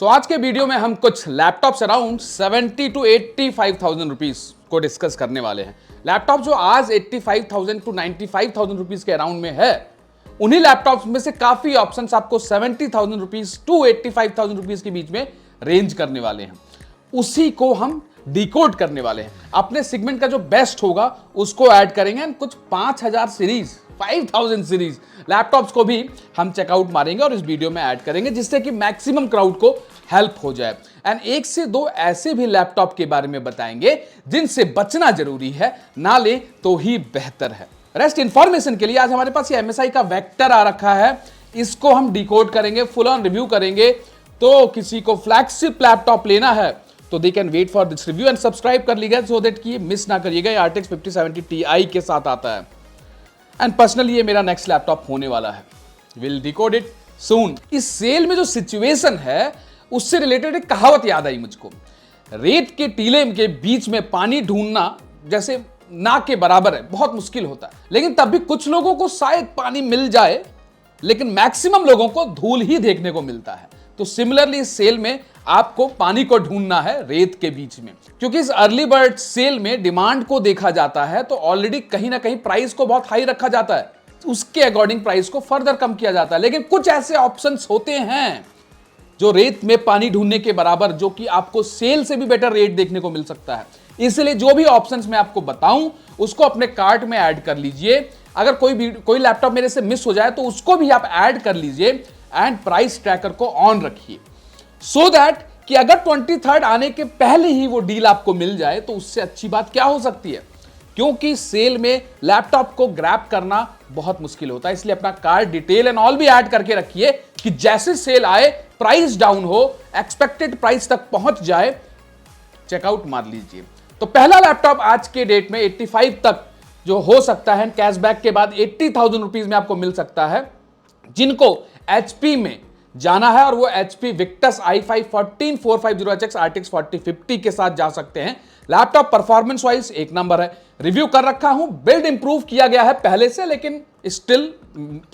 आज के वीडियो में हम कुछ लैपटॉप्स अराउंड 70 टू 85,000 रुपीज को डिस्कस करने वाले हैं। लैपटॉप जो आज 85,000 टू 95,000 रुपीज के अराउंड में है, उन्हीं लैपटॉप्स में से काफी ऑप्शंस आपको 70,000 रुपीज टू 85,000 रुपीज के बीच में रेंज करने वाले हैं। उसी को हम डिकोड करने वाले हैं। अपने सेगमेंट का जो बेस्ट होगा उसको ऐड करेंगे एंड कुछ 5,000 सीरीज 5,000 सीरीज लैपटॉप्स को भी हम चेकआउट मारेंगे और इस वीडियो में ऐड करेंगे, जिससे कि मैक्सिमम क्राउड को हेल्प हो जाए। एंड एक से दो ऐसे भी लैपटॉप के बारे में बताएंगे जिनसे बचना जरूरी है, ना ले तो ही बेहतर है। रेस्ट इंफॉर्मेशन के लिए आज हमारे पास ये MSI का वेक्टर आ रखा है, इसको हम डिकोड करेंगे, फुल ऑन रिव्यू करेंगे। तो किसी को फ्लैगशिप लैपटॉप लेना है तो they can wait for this review and subscribe कर लीजिएगा सो दैट कि मिस ना करिएगा। RTX 5070 Ti के साथ आता है एंड पर्सनली ये मेरा नेक्स्ट लैपटॉप होने वाला है। विल डिकोड इट सून। इस सेल में जो सिचुएशन है उससे रिलेटेड एक कहावत याद आई मुझको। रेत के टीले के बीच में पानी ढूंढना जैसे ना के बराबर है, बहुत मुश्किल होता है। लेकिन तब भी कुछ लोगों को शायद पानी मिल जाए, लेकिन मैक्सिमम लोगों को धूल ही देखने को मिलता है। तो सिमिलरली इस सेल में आपको पानी को ढूंढना है रेत के बीच में, क्योंकि इस अर्ली बर्ड सेल में डिमांड को देखा जाता है तो ऑलरेडी कहीं ना कहीं प्राइस को बहुत हाई रखा जाता है, उसके अकॉर्डिंग प्राइस को फर्दर कम किया जाता है। लेकिन कुछ ऐसे ऑप्शंस होते हैं जो रेत में पानी ढूंढने के बराबर, जो कि आपको सेल से भी बेटर रेट देखने को मिल सकता है। इसलिए जो भी ऑप्शंस मैं आपको बताऊं उसको अपने कार्ट में ऐड कर लीजिए। अगर कोई लैपटॉप मेरे से मिस हो जाए तो उसको भी आप ऐड कर लीजिए एंड प्राइस ट्रैकर को ऑन रखिए, सो दैट कि अगर 23rd आने के पहले ही वो डील आपको मिल जाए तो उससे अच्छी बात क्या हो सकती है। क्योंकि सेल में लैपटॉप को ग्रैब करना बहुत मुश्किल होता है, इसलिए अपना कार्ड डिटेल एंड ऑल भी ऐड करके रखिए कि जैसे सेल आए, प्राइस डाउन हो, एक्सपेक्टेड प्राइस तक पहुंच जाए, चेकआउट मार लीजिए। तो पहला लैपटॉप आज के डेट में 85 तक जो हो सकता है, कैशबैक के बाद 80,000 रुपीज में आपको मिल सकता है। जिनको HP में जाना है और वो HP Victus i5 14450HX RTX 4050 के साथ जा सकते हैं। लैपटॉप परफॉर्मेंस वाइज एक नंबर है, रिव्यू कर रखा हूं, बिल्ड इंप्रूव किया गया है पहले से, लेकिन still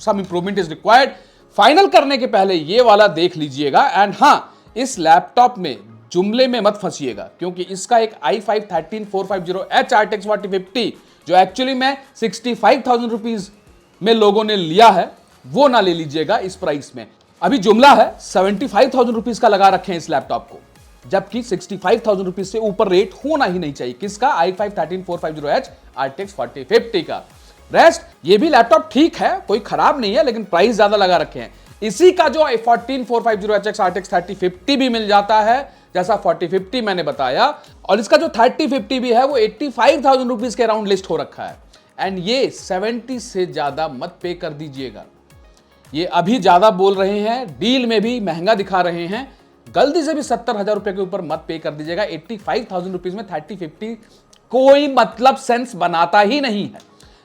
some improvement is required. Final करने के पहले ये वाला देख लीजिएगा। एंड हां, इस लैपटॉप में जुमले में मत फंसिएगा, क्योंकि इसका एक i5 13450H RTX 4050 जो एक्चुअली में 65,000 रुपीज में लोगों ने लिया है, वो ना ले लीजिएगा इस प्राइस में। अभी जुमला है 75,000 रुपीज का लगा रखे हैं इस लैपटॉप को, जबकि 65,000 रुपीज से ऊपर रेट होना ही नहीं चाहिए। किसका? i5 13450H RTX 4050 का। रेस्ट ये भी लैपटॉप ठीक है, कोई खराब नहीं है, लेकिन प्राइस ज्यादा लगा रखे हैं। इसी का जो 14450HX RTX 3050 भी मिल जाता है, जैसा 4050 मैंने बताया, और इसका जो 3050 भी है वो 85,000 रुपीज के अराउंड लिस्ट हो रखा है। एंड ये 70 से ज्यादा मत पे कर दीजिएगा। ये अभी ज्यादा बोल रहे हैं, डील में भी महंगा दिखा रहे हैं, गलती से भी 70,000 रुपए के ऊपर मत पे कर दीजिएगा। 85,000 रुपीज में 3050 कोई मतलब सेंस बनाता ही नहीं है।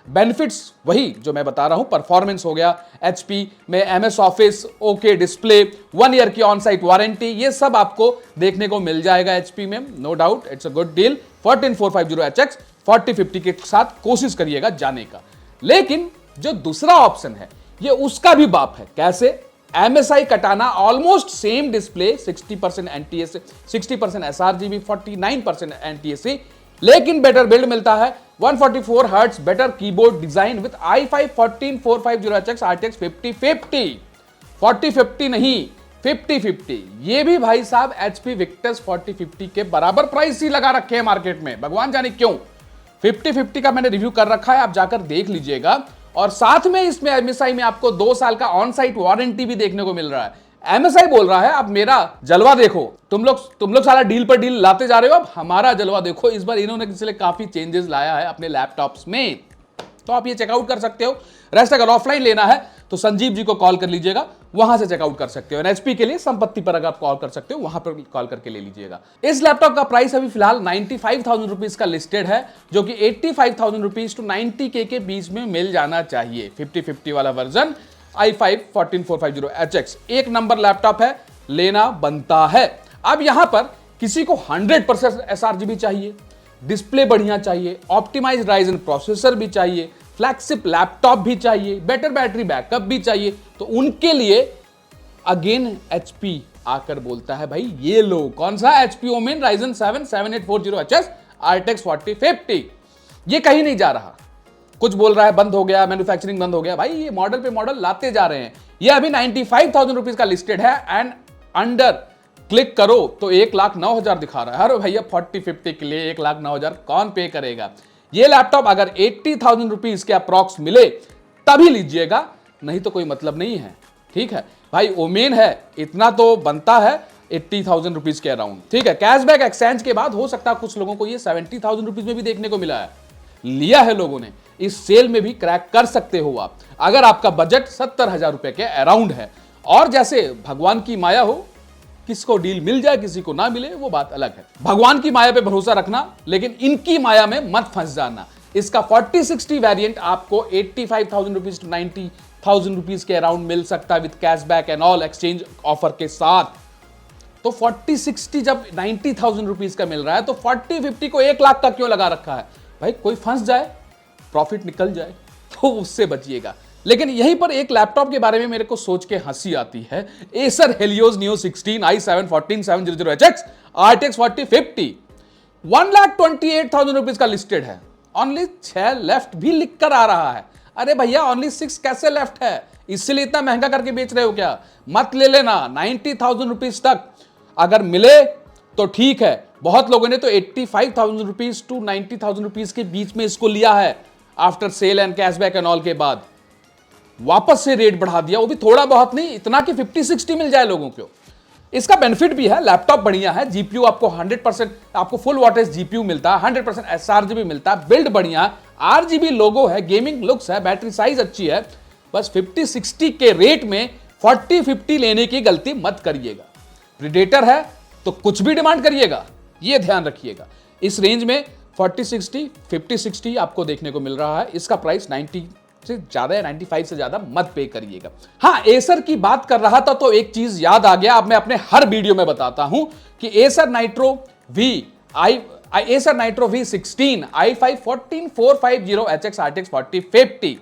बेनिफिट्स वही जो मैं बता रहा हूं, परफॉर्मेंस हो गया, HP में MS office, okay display, 1 year की ऑन साइट वारंटी, ये सब आपको देखने को मिल जाएगा HP में, no doubt. It's a good deal. 14450HX 4050 के साथ कोशिश करिएगा जाने का। लेकिन जो दूसरा ऑप्शन है ये उसका भी बाप है। कैसे? MSI कटाना, almost same display, 60% NTSC, 60% sRGB, 49% NTSC, लेकिन बेटर बिल्ड मिलता है, 144 hertz better keyboard design with i5 14450HX RTX 5050, 4050 नहीं 5050। ये भी भाई साहब HP Victus 4050 के बराबर प्राइस ही लगा रखे हैं मार्केट में, भगवान जाने क्यों। 5050 का मैंने रिव्यू कर रखा है, आप जाकर देख लीजिएगा। और साथ में इसमें MSI में आपको 2 साल का ऑन साइट वारंटी भी देखने को मिल रहा है। MSI बोल रहा है अब मेरा जलवा देखो, तुम लोग सारा डील पर डील लाते जा रहे हो, अब हमारा जलवा देखो। इस बार इन्होंने इसलिए काफी चेंजेस लाया है अपने लैपटॉप्स में, तो आप ये चेकआउट कर सकते हो। रेस्ट अगर ऑफलाइन लेना है तो संजीव जी को कॉल कर लीजिएगा, वहां से चेकआउट कर सकते हो। HP के लिए संपत्ति पर अगर आप कॉल कर सकते हो, वहां पर कॉल करके ले लीजिएगा। इस लैपटॉप का प्राइस अभी फिलहाल 95,000 रुपीज का लिस्टेड है, जो कि 85,000 रुपीज टू 90K के बीच में मिल जाना चाहिए। 5050 वाला वर्जन i5 14450HX एक नंबर लैपटॉप है, लेना बनता है। अब यहां पर किसी को 100% sRGB चाहिए, डिस्प्ले बढ़िया चाहिए, ऑप्टिमाइज्ड राइजन प्रोसेसर भी चाहिए, फ्लैगशिप लैपटॉप भी चाहिए, बेटर बैटरी बैकअप भी चाहिए, तो उनके लिए अगेन HP आकर बोलता है भाई ये लो, कौन सा HP women Ryzen 7 7840HS RTX 4050, ये कहीं नहीं जा रहा। कुछ बोल रहा है बंद हो गया, मैन्युफैक्चरिंग बंद हो गया, भाई ये मॉडल पे मॉडल लाते जा रहे हैं। ये अभी 95,000 रुपीज का लिस्टेड है एंड अंडर क्लिक करो तो 1,09,000 दिखा रहा है। अरे भैया 4050 के लिए 1,09,000 कौन पे करेगा? ये लैपटॉप अगर 80,000 रुपीज के अप्रॉक्स मिले तभी लीजिएगा, नहीं तो कोई मतलब नहीं है। ठीक है भाई, ओमेन है, इतना तो बनता है 80,000 रुपीज के अराउंड। ठीक है, कैशबैक एक्सचेंज के बाद हो सकता है कुछ लोगों को ये 70,000 रुपीज में भी देखने को मिला है, लिया है लोगों ने। इस सेल में भी क्रैक कर सकते हो आप, अगर आपका बजट 70,000 रुपए के अराउंड है। और जैसे भगवान की माया हो, किसको डील मिल जाए किसी को ना मिले वो बात अलग है। भगवान की माया पे भरोसा रखना, लेकिन इनकी माया में मत फंस जाना। इसका 4060 वेरिएंट आपको 85,000 रुपीज टू 90,000 रुपीज के अराउंड मिल सकता है with cashback and all exchange offer के साथ। तो 4060 जब 90,000 रुपीज का मिल रहा है तो 4050 को 1 लाख का क्यों लगा रखा है? भाई कोई फंस जाए, प्रॉफिट निकल जाए तो उससे बचिएगा। लेकिन यहीं पर एक लैपटॉप के बारे में मेरे को सोच के हंसी आती है। Acer Helios Neo 16 i7 14700HX RTX 4050 1,28,000 rupees का लिस्टेड है। ओनली 6 लेफ्ट भी लिख कर आ रहा है। अरे भैया ओनली 6 कैसे लेफ्ट है? इसलिए इतना महंगा करके बेच रहे हो क्या? मत ले लेना। 90,000 रुपीज तक अगर मिले तो ठीक है। बहुत लोगों ने तो 85,000 रुपीज टू 90,000 रुपीज के बीच में इसको लिया है after sale and cashback and all के बाद। वापस से रेट बढ़ा दिया, वो भी थोड़ा बहुत नहीं, इतना कि 50-60 मिल जाए लोगों को। इसका बेनिफिट भी है, लैपटॉप बढ़िया है, जीपीयू आपको 100% आपको फुल वॉटेज जीपीयू मिलता है, 100% sRGB मिलता है, बिल्ड बढ़िया, RGB लोगो है, गेमिंग लुक्स है, बैटरी साइज अच्छी है। बस 50-60 के रेट में 4050 लेने की गलती मत करिएगा। प्रीडेटर है तो कुछ भी डिमांड करिएगा, ये ध्यान रखिएगा। इस रेंज में 4060 5060 आपको देखने को मिल रहा है। इसका प्राइस 90 से ज्यादा या 95 से ज्यादा मत पे करिएगा। हाँ, एसर की बात कर रहा था तो एक चीज याद आ गया। अब मैं अपने हर वीडियो में बताता हूं कि Acer nitro V16 i5 14450HX RTX 4050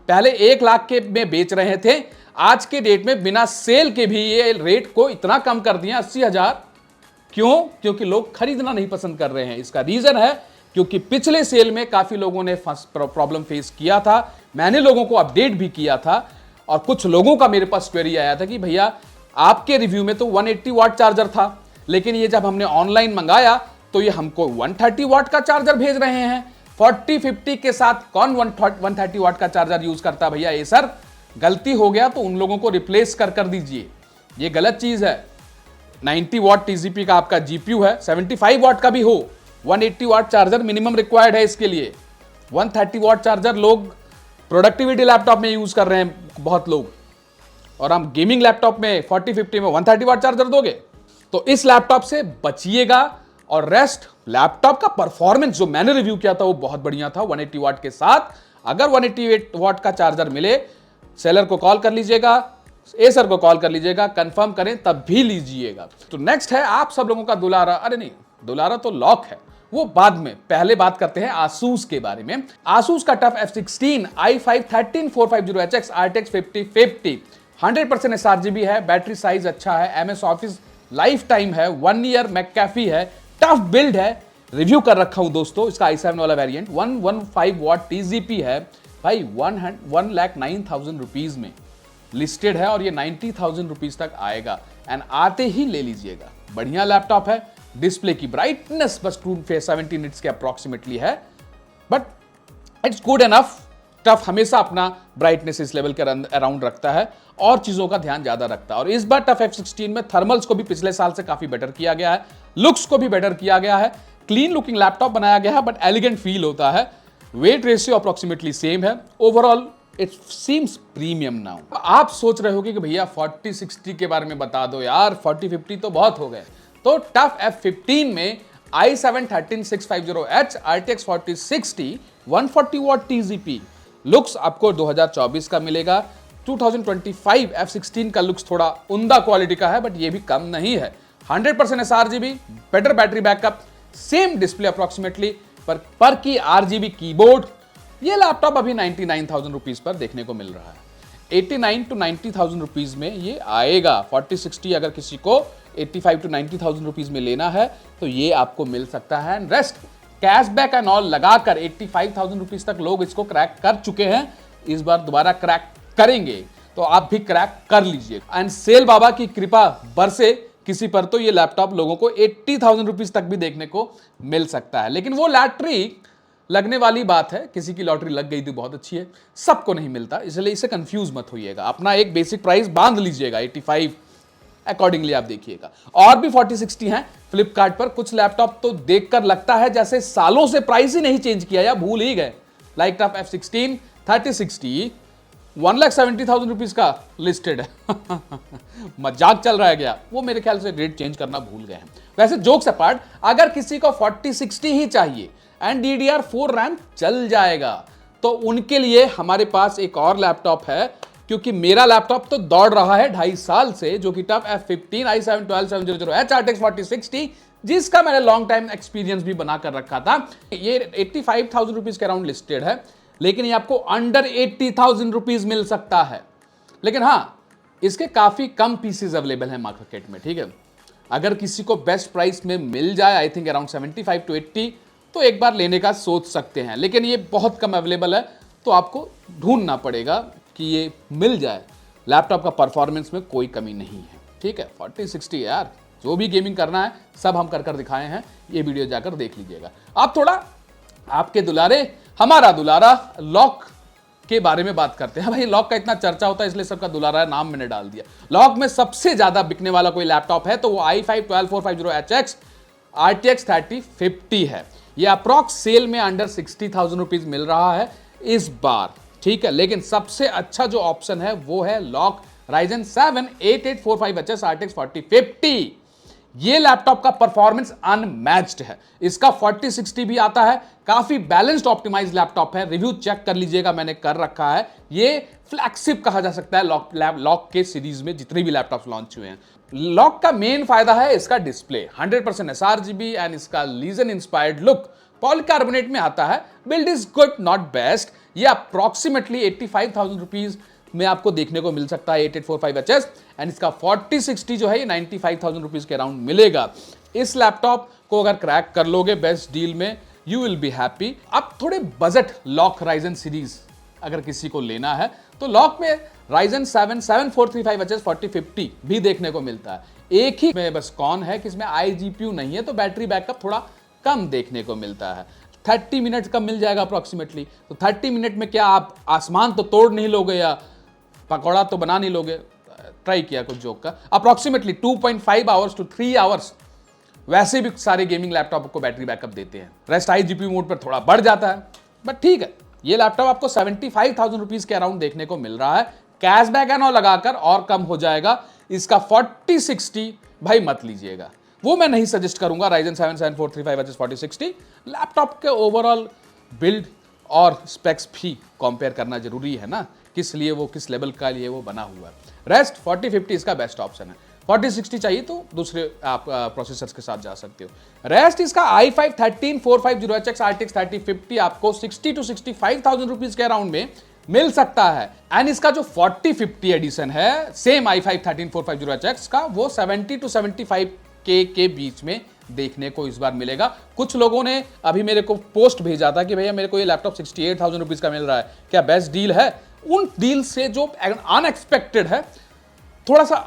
पहले 1 लाख के में बेच रहे थे। आज के डेट में बिना सेल के भी ये रेट को इतना कम कर दिया 80,000। क्यों? क्योंकि लोग खरीदना नहीं पसंद कर रहे हैं। इसका रीजन है क्योंकि पिछले सेल में काफी लोगों ने प्रॉब्लम फेस किया था, मैंने लोगों को अपडेट भी किया था। और कुछ लोगों का मेरे पास क्वेरी आया था कि भैया आपके रिव्यू में तो 180 वाट चार्जर था, लेकिन ये जब हमने ऑनलाइन मंगाया तो ये हमको 130 वाट का चार्जर भेज रहे हैं। 4050 के साथ कौन 130 वाट का चार्जर यूज करता भैया? ये सर गलती हो गया तो उन लोगों को रिप्लेस कर दीजिए, ये गलत चीज है। 90 वाट टीजीपी का आपका जीपीयू है, 75 वाट का भी हो, 180 वाट चार्जर मिनिमम रिक्वायर्ड है इसके लिए। 130 वाट चार्जर लोग प्रोडक्टिविटी लैपटॉप में यूज कर रहे हैं बहुत लोग, और हम गेमिंग लैपटॉप में 4050 में 130 वाट चार्जर दोगे तो इस लैपटॉप से बचिएगा। और रेस्ट लैपटॉप का परफॉर्मेंस जो मैंने रिव्यू किया था वो बहुत बढ़िया था 180 वाट के साथ। अगर 188 वाट का चार्जर मिले, सेलर को कॉल कर लीजिएगा, एसर को कॉल कर लीजिएगा, कंफर्म करें तब भी लीजिएगा। तो नेक्स्ट है आप सब लोगों का दुलारा, अरे नहीं दुलारा तो लॉक है, वो बाद में। पहले बात करते हैं आसूस के बारे में। आसूस का tough F16 i5 13450HX RTX 5050 100% sRGB है, बैटरी साइज अच्छा है, MS ऑफिस लाइफ टाइम है, 1 ईयर मैककैफी है, टफ बिल्ड है, रिव्यू कर रखा हूं दोस्तों। इसका i7 वाला वेरिएंट 115 वाट TZP है भाई, 1,09,000 रुपीज में लिस्टेड है और ये 90,000 रुपीज तक आएगा एंड आते ही ले लीजिएगा। बढ़िया लैपटॉप है, डिस्प्ले की ब्राइटनेस बस 270 निट्स के अप्रॉक्सीमेटली है, but it's good enough. Tough हमेशा अपना ब्राइटनेस इस लेवल के अराउंड रखता है और चीजों का ध्यान ज्यादा रखता है। और इस बार टफ F16 में थर्मल्स को भी पिछले साल से काफी बेटर किया गया है, लुक्स को भी बेटर किया गया है, क्लीन लुकिंग लैपटॉप बनाया गया है, बट एलिगेंट फील होता है। वेट रेशियो अप्रॉक्सीमेटली सेम है। Overall it seems premium now. आप सोच रहे होगे कि भैया 4060 के बारे में बता दो यार, 4050 तो बहुत हो गए। तो टफ F15 में i7 13650H RTX 4060 140 वाट TZP लुक्स आपको 2024 का मिलेगा। 2025 F16 का लुक्स थोड़ा उम्दा क्वालिटी का है, बट ये भी कम नहीं है। 100% sRGB, better battery backup, same display approximately, पर की RGB कीबोर्ड। ये लैपटॉप अभी 99,000 रुपीज पर देखने को मिल रहा है। 89 to 90,000 रुपीज में ये आएगा। 4060 अगर किसी को 85 to 90,000 रुपीज में लेना है तो ये आपको मिल सकता है। And rest cashback and all लगाकर 85,000 रुपीज तक लोग इसको क्रैक कर चुके हैं, इस बार दोबारा क्रैक करेंगे तो आप भी क्रैक कर लीजिए। एंड सेल बाबा की कृपा बरसे किसी पर तो ये लैपटॉप लोगों को 80,000 रुपीज तक भी देखने को मिल सकता है। लेकिन वो लॉटरी लगने वाली बात है, किसी की लॉटरी लग गई थी बहुत अच्छी है, सबको नहीं मिलता, इसलिए इसे कंफ्यूज मत होइएगा। अपना एक बेसिक प्राइस बांध लीजिएगा 85, अकॉर्डिंगली आप देखिएगा। और भी 4060 हैं फ्लिपकार्ट पर। कुछ लैपटॉप तो देखकर लगता है जैसे सालों से प्राइस ही नहीं चेंज किया या भूल ही गए। लाइक टॉप F16 3060 1,70,000 रुपीज का लिस्टेड है। मजाक चल रहा है क्या? वो मेरे ख्याल से रेट चेंज करना भूल गए हैं। वैसे जोक्स अपार्ट, अगर किसी को 4060 ही चाहिए एंड DDR4 रैम चल जाएगा तो उनके लिए हमारे पास एक और लैपटॉप है, क्योंकि मेरा लैपटॉप तो दौड़ रहा है 2.5 साल से, जो कि top F15 i7 12700H RTX 4060, जिसका मैंने लॉन्ग टाइम एक्सपीरियंस भी बना कर रखा था। ये 85,000 रुपीज के अराउंड लिस्टेड है, लेकिन ये आपको अंडर 80,000 रुपीज मिल सकता है। लेकिन हाँ, इसके काफी कम पीसेज अवेलेबल हैं मार्केट में, ठीक है। अगर किसी को बेस्ट प्राइस में मिल जाए, आई थिंक अराउंड 75 to 80, तो एक बार लेने का सोच सकते हैं। लेकिन ये बहुत कम अवेलेबल है, तो आपको ढूंढना पड़ेगा कि ये मिल जाए। लैपटॉप का परफॉर्मेंस में कोई कमी नहीं है, ठीक है। 4060 यार, जो भी गेमिंग करना है सब हम कर दिखाए हैं, ये वीडियो जाकर देख लीजिएगा। आप थोड़ा आपके दुलारे, हमारा दुलारा लॉक के बारे में बात करते हैं। भाई लॉक का इतना चर्चा होता है इसलिए सबका दुलारा नाम मैंने डाल दिया। लॉक में सबसे ज्यादा बिकने वाला कोई लैपटॉप है तो वो i5 12450HX RTX 3050 है। ये अप्रॉक्स सेल में अंडर 60,000 रुपीज मिल रहा है इस बार, ठीक है। लेकिन सबसे अच्छा जो ऑप्शन है वो है लॉक Ryzen 7 8845HS RTX 4050। ये लैपटॉप का परफॉर्मेंस अनमैच्ड है। इसका 4060 भी आता है, काफी बैलेंस्ड ऑप्टिमाइज्ड लैपटॉप है। रिव्यू चेक कर लीजिएगा, मैंने कर रखा है। ये फ्लैगशिप कहा जा सकता है लॉक के सीरीज में जितने भी लैपटॉप लॉन्च हुए हैं। लॉक का मेन फायदा है इसका डिस्प्ले 100% sRGB एंड इसका लीजन इंस्पायर्ड लुक पॉलीकार्बोनेट में आता है। Build is good not best. ये अप्रॉक्सीमेटली 85,000 रुपीज में आपको देखने को मिल सकता है 8845HS एंड इसका 4060 जो है ये 95,000 रुपीज के अराउंड मिलेगा। इस लैपटॉप को अगर क्रैक कर लोगे बेस्ट डील में, यू विल बी हैप्पी। अब थोड़े बजट लॉक Ryzen सीरीज अगर किसी को लेना है तो लॉक में Ryzen 7 7435HS 4050 भी देखने को मिलता है। एक ही में बस कौन है कि इसमें iGPU नहीं है, तो बैटरी बैकअप थोड़ा कम देखने को मिलता है। 30 मिनट का मिल जाएगा अप्रॉक्सीमेटली। तो 30 मिनट में क्या आप आसमान तो तोड़ नहीं लोगे या पकौड़ा तो बना नहीं लोगे? ट्राई किया कुछ जोक का। अप्रॉक्सीमेटली 2.5 आवर्स टू 3 आवर्स वैसे भी सारे गेमिंग लैपटॉप को बैटरी बैकअप देते हैं। रेस्ट iGPU मोड पर थोड़ा बढ़ जाता है, बट ठीक है। ये लैपटॉप आपको 75,000 रुपीज के अराउंड देखने को मिल रहा है। कैशबैक एंड ऑल लगाकर और कम हो जाएगा। इसका 4060 भाई मत लीजिएगा, वो मैं नहीं सजेस्ट करूंगा। Ryzen 7 7435HS 4060 लैपटॉप के ओवरऑल बिल्ड और स्पेक्स भी कंपेयर करना जरूरी है ना, किस लिए वो किस लेवल का लिए वो बना हुआ है। रेस्ट 4050 इसका बेस्ट ऑप्शन है। 4060 चाहिए तो दूसरे आप प्रोसेसर्स के साथ जा सकते हो। रेस्ट इसका i5 13450HX RTX 3050 आपको 60 to 65,000 रुपीज के अराउंड में मिल सकता है। एंड इसका जो 4050 एडिशन है सेम i5 13450HX का, वो 70 to 75K के बीच में देखने को इस बार मिलेगा। कुछ लोगों ने अभी मेरे को पोस्ट भेजा था कि भैया मेरे को ये लैपटॉप 68,000 रुपीज का मिल रहा है, क्या बेस्ट डील है? उन डील से जो अनएक्सपेक्टेड है थोड़ा सा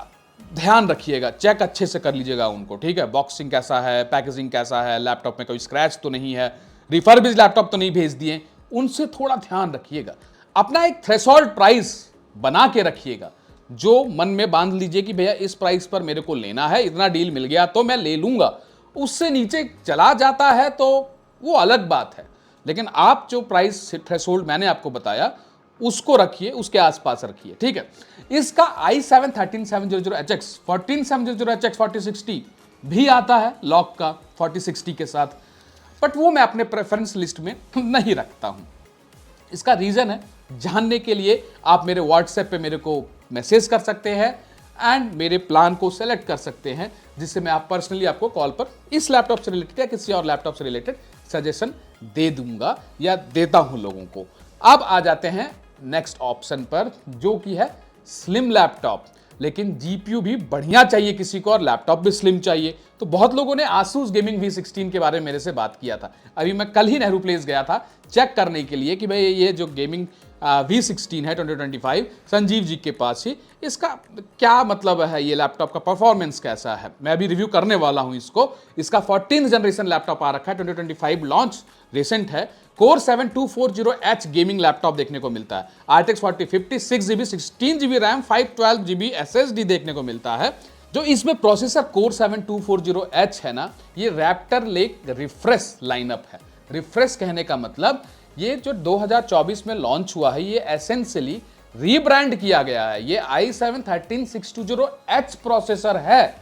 ध्यान रखिएगा, चेक अच्छे से कर लीजिएगा उनको, ठीक है। बॉक्सिंग कैसा है, पैकेजिंग कैसा है, लैपटॉप में कोई स्क्रैच तो नहीं है, रिफर्बिश्ड लैपटॉप तो नहीं भेज दिए, उनसे थोड़ा ध्यान रखिएगा। अपना एक थ्रेशोल्ड प्राइस बना के रखिएगा, जो मन में बांध लीजिए कि भैया इस प्राइस पर मेरे को लेना है, इतना डील मिल गया तो मैं ले लूंगा। उससे नीचे चला जाता है तो वो अलग बात है, लेकिन आप जो प्राइस थ्रेशोल्ड मैंने आपको बताया उसको रखिए, उसके आसपास रखिए, ठीक है। इसका i7 13700HX 14700HX 4060 भी आता है लॉक का 4060 के साथ, बट वो मैं अपने प्रेफरेंस लिस्ट में नहीं रखता हूं। इसका रीजन है, जानने के लिए आप मेरे व्हाट्सएप पे मेरे को मैसेज कर सकते हैं एंड मेरे प्लान को सेलेक्ट कर सकते हैं, जिससे मैं आप पर्सनली आपको कॉल पर इस लैपटॉप से रिलेटेड या किसी और लैपटॉप से रिलेटेड सजेशन दे दूंगा या देता हूं लोगों को। अब आ जाते हैं नेक्स्ट ऑप्शन पर, जो कि है स्लिम लैपटॉप, लेकिन जीपीयू भी बढ़िया चाहिए किसी को और लैपटॉप भी स्लिम चाहिए। तो बहुत लोगों ने Asus गेमिंग V16 के बारे में मेरे से बात किया था। अभी मैं कल ही नेहरू प्लेस गया था चेक करने के लिए कि भाई ये जो गेमिंग V16 है 2025 संजीव जी के पास ही, इसका क्या मतलब है, ये लैपटॉप का परफॉर्मेंस कैसा है। मैं अभी रिव्यू करने वाला हूं इसको। इसका 14th जनरेशन लैपटॉप आ रखा है, 2025 लॉन्च रिसेंट है। Core 7240H गेमिंग लैपटॉप देखने को मिलता है। RTX 4050 6GB 16GB RAM 512GB SSD देखने को मिलता है। जो इसमें प्रोसेसर Core 7240H है ना, ये रैप्टर लेक रिफ्रेश लाइनअप है। रिफ्रेश कहने का मतलब ये जो 2024 में लॉन्च हुआ है, ये एसेंशियली रीब्रांड किया गया है। ये i7-13620H प्रोसेसर है,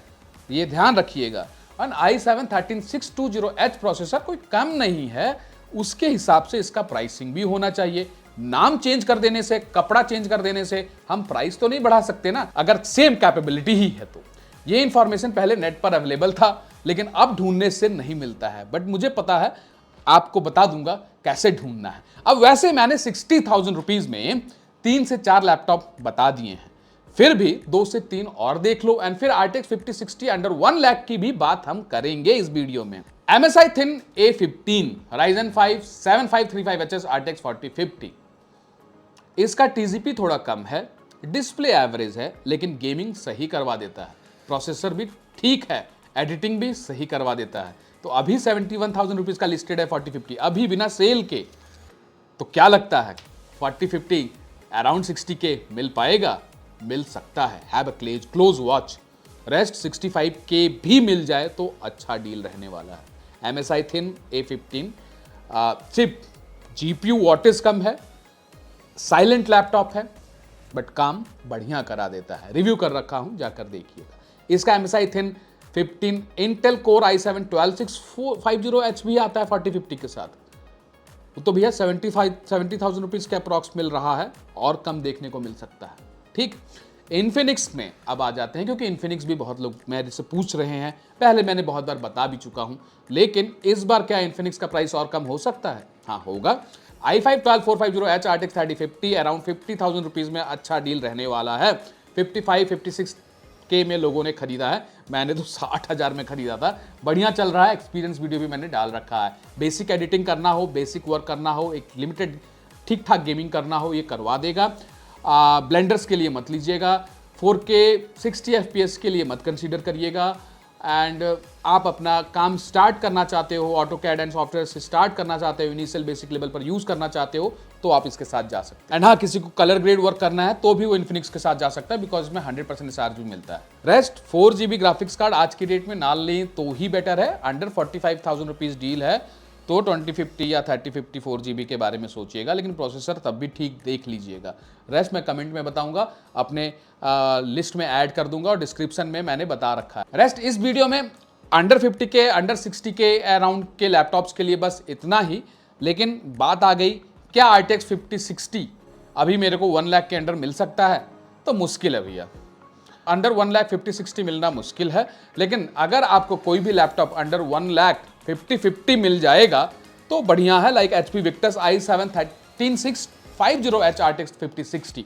ये ध्यान रखिएगा। और i7-13620H प्रोसेसर कोई कम नहीं है, उसके हिसाब से इसका प्राइसिंग भी होना चाहिए। नाम चेंज कर देने से, कपड़ा चेंज कर देने से हम प्राइस तो नहीं बढ़ा सकते ना, अगर सेम कैपेबिलिटी ही है तो। ये इंफॉर्मेशन पहले नेट पर अवेलेबल था, लेकिन अब ढूंढने से नहीं मिलता है, बट मुझे पता है, आपको बता दूंगा कैसे ढूंढना है। अब वैसे मैंने 60,000 रुपीज में 3 से 4 लैपटॉप बता दिए हैं, फिर भी 2 से 3 और देख लो, एंड फिर RTX 5060 अंडर 1 लाख की भी बात हम करेंगे इस वीडियो में। MSI Thin A15 Ryzen 5 7535HS RTX 4050, इसका TGP थोड़ा कम है, डिस्प्ले एवरेज है, लेकिन गेमिंग सही करवा देता है। प्रोसेसर भी ठीक है, एडिटिंग भी सही करवा देता है। तो अभी 71,000 रुपीज का लिस्टेड है 4050, अभी बिना सेल के। तो क्या लगता है 4050 अराउंड 60K मिल पाएगा? मिल सकता है। Have a close watch. Rest 65K भी मिल जाए तो अच्छा डील रहने वाला है। MSI Thin A15 चिप, GPU वॉटेज कम है, साइलेंट लैपटॉप है, बट काम बढ़िया करा देता है। रिव्यू कर रखा हूं, जाकर देखिएगा। इसका MSI Thin 15 Intel core i7-12650H भी आता है 4050 के साथ। तो भैया 70,000 रुपीज के अप्रॉक्स मिल रहा है, और कम देखने को मिल सकता है। ठीक, इन्फिनिक्स में अब आ जाते हैं, क्योंकि इन्फिनिक्स भी बहुत लोग मेरे से पूछ रहे हैं। पहले मैंने बहुत बार बता भी चुका हूं, लेकिन इस बार क्या इन्फिनिक्स का प्राइस और कम हो सकता है? हाँ, होगा। i5-12450H RTX 3050 अराउंड 50,000 रुपीज में अच्छा डील रहने वाला है। 55-56K में लोगों ने खरीदा है, मैंने तो 60,000 में खरीदा था। बढ़िया चल रहा है, एक्सपीरियंस वीडियो भी मैंने डाल रखा है। बेसिक एडिटिंग करना हो, बेसिक वर्क करना हो, एक लिमिटेड ठीक ठाक गेमिंग करना हो, ये करवा देगा। ब्लेंडर्स के लिए मत लीजिएगा, 4K 60 FPS के लिए मत कंसीडर करिएगा। एंड आप अपना काम स्टार्ट करना चाहते हो, ऑटोकैड एंड सॉफ्टवेयर से स्टार्ट करना चाहते हो, इनिशियल बेसिक लेवल पर यूज करना चाहते हो, तो आप इसके साथ जा सकते हैं। एंड हाँ, किसी को कलर ग्रेड वर्क करना है तो भी वो इन्फिनिक्स के साथ जा सकता है, बिकॉज इसमें 100% SRG भी मिलता है। रेस्ट 4GB ग्राफिक्स कार्ड आज की डेट में ना लें तो ही बेटर है। अंडर 45,000 रुपीज डील है तो 2050 या 3050 4GB के बारे में सोचिएगा, लेकिन प्रोसेसर तब भी ठीक देख लीजिएगा। रेस्ट मैं कमेंट में बताऊंगा, अपने लिस्ट में ऐड कर दूंगा, और डिस्क्रिप्शन में मैंने बता रखा है। रेस्ट इस वीडियो में under 50K under 60K around के लैपटॉप्स के लिए बस इतना ही। लेकिन बात आ गई, क्या RTX 5060 अभी मेरे को 1 लाख के अंडर मिल सकता है? तो मुश्किल है भैया, अंडर 1 लाख 5060 मिलना मुश्किल है। लेकिन अगर आपको कोई भी लैपटॉप अंडर 1 लाख 5050 मिल जाएगा तो बढ़िया है। Like HP Victus i7-13650H RTX 5060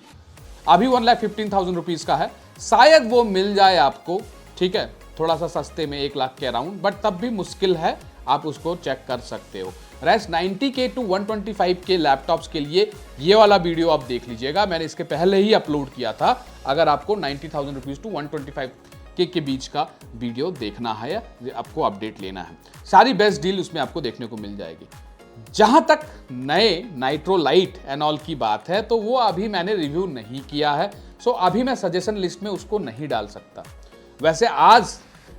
अभी 1,15,000 रुपीज का है, शायद वो मिल जाए आपको। ठीक है, थोड़ा सा सस्ते में 1 लाख के अराउंड, बट तब भी मुश्किल है, आप उसको चेक कर सकते हो। Rest 90K to 125K laptops के लिए ये वाला वीडियो आप देख लीजिएगा, मैंने इसके पहले ही अपलोड किया था। अगर आपको 90,000 रुपीज टू 125K के बीच का वीडियो देखना है या आपको अपडेट लेना है, सारी बेस्ट डील उसमें आपको देखने को मिल जाएगी। जहां तक नए नाइट्रो लाइट एंड ऑल की बात है, तो वो अभी मैंने रिव्यू नहीं किया है, सो अभी मैं सजेशन लिस्ट में उसको नहीं डाल सकता। वैसे आज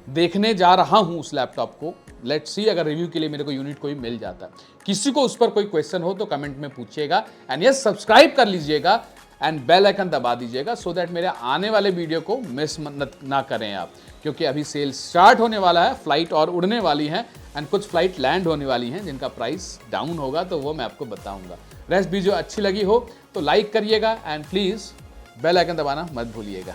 देखने जा रहा हूं उस लैपटॉप को, लेट्स सी, अगर रिव्यू के लिए मेरे को यूनिट कोई मिल जाता है। किसी को उस पर कोई क्वेश्चन हो तो कमेंट में पूछिएगा, एंड यस सब्सक्राइब कर लीजिएगा एंड बेल आइकन दबा दीजिएगा, सो दैट मेरे आने वाले वीडियो को मिस ना करें आप, क्योंकि अभी सेल स्टार्ट होने वाला है, फ्लाइट और उड़ने वाली हैं, एंड कुछ फ्लाइट लैंड होने वाली हैं जिनका प्राइस डाउन होगा, तो वो मैं आपको बताऊंगा। रेस्ट वीडियो अच्छी लगी हो तो लाइक करिएगा, एंड प्लीज़ बेल आइकन दबाना मत भूलिएगा।